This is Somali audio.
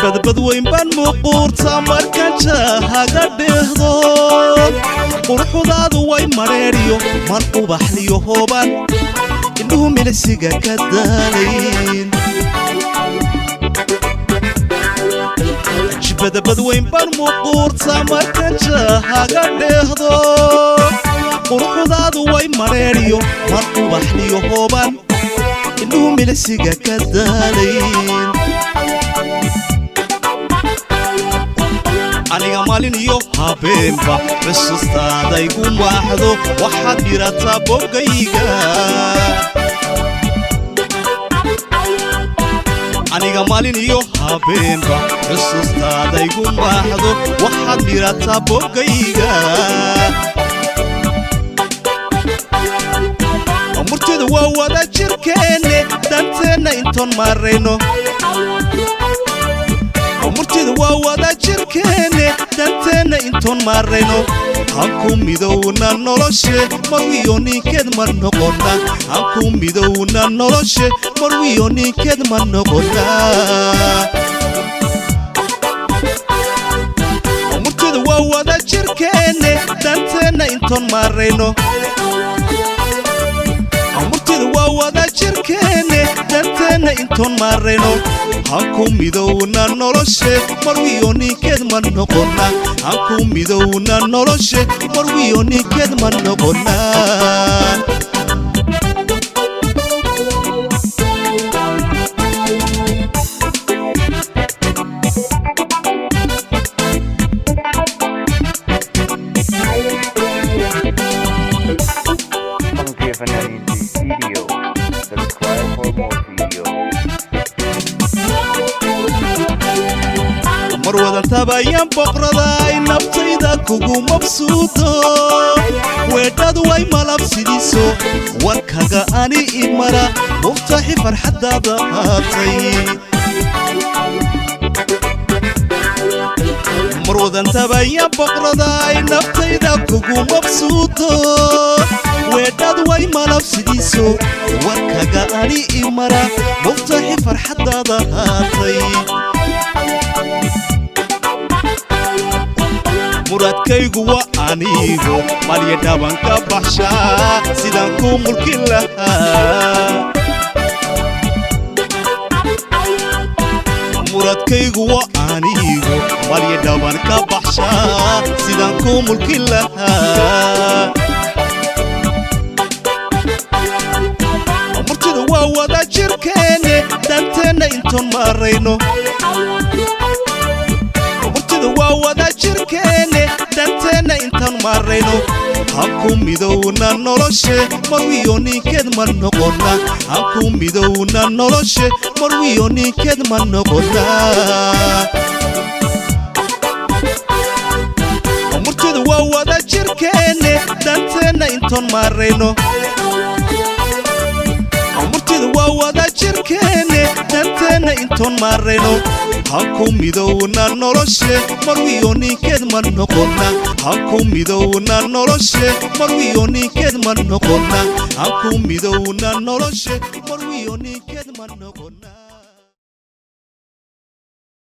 بدبد وين بان مقور تامر كان شاها قدهضو قرحو دادو وين مريريو مرقو بحليو هوبان إنهم من السيقا كدالين بدبد وين بان مقور تامر كان شاها قدهضو قرحو دادو وين مريريو مرقو بحليو هوبان إنهم من السيقا كدالين aniga maalin iyo habeenba xusuustaada igu maaxdo waxaad dhirataa bogayga aniga maalin iyo habeenba xusuustaada igu maaxdo waxaad dhirataa bogayga murtida waa wada jirkeenne danteena intoon marayno murtida waa wada jirkeenne danteena intoon marayno hanku midowna noloshe marwiyo ninkeed ma noqona hanku midowna noloshe marwiyo ninkeed ma noqona murtida waa wada jirkeenne danteena intoon marayno murtida waa wada jirkeenne danteena intoon marayno hanku midowna noloshe marwiyo ninkeed ma noqona hanku midowna noloshe marwiyo ninkeed ma noqona marwadan tabayan boqraday naftayda kugu mabsuudo weedhadu way malabsidiso warkaga ani imara muftaxi farxadaada haatay marwadan tabayan boqraday naftayda kugu mabsuudo weedhadu way malabsidiso warkaga ani imara muftaxi farxadaada haatay muradkaygu waa anigo malya dhabanka baxshaa sidaan ku mulki lahaa muradkaygu waa anigo malya dhabanka baxshaa sidaan ku mulki lahaa murtida waa wada jirkeenne danteena intoon marayno murtida waa wada jirkeenne danteena intaan marayno hanku midowna noloshe marwiyo ninkeed ma noqona hanku midowna noloshe marwiyo ninkeed ma noqona murtida waa wada jirkeenne danteena intoon marayno murtida waa wada jirkeenne danteena intoon marayno hanku midowna noloshe marwiyo ninkeed ma noqona hanku midowna noloshe marwiyo ninkeed ma noqona hanku midowna noloshe marwiyo ninkeed ma noqona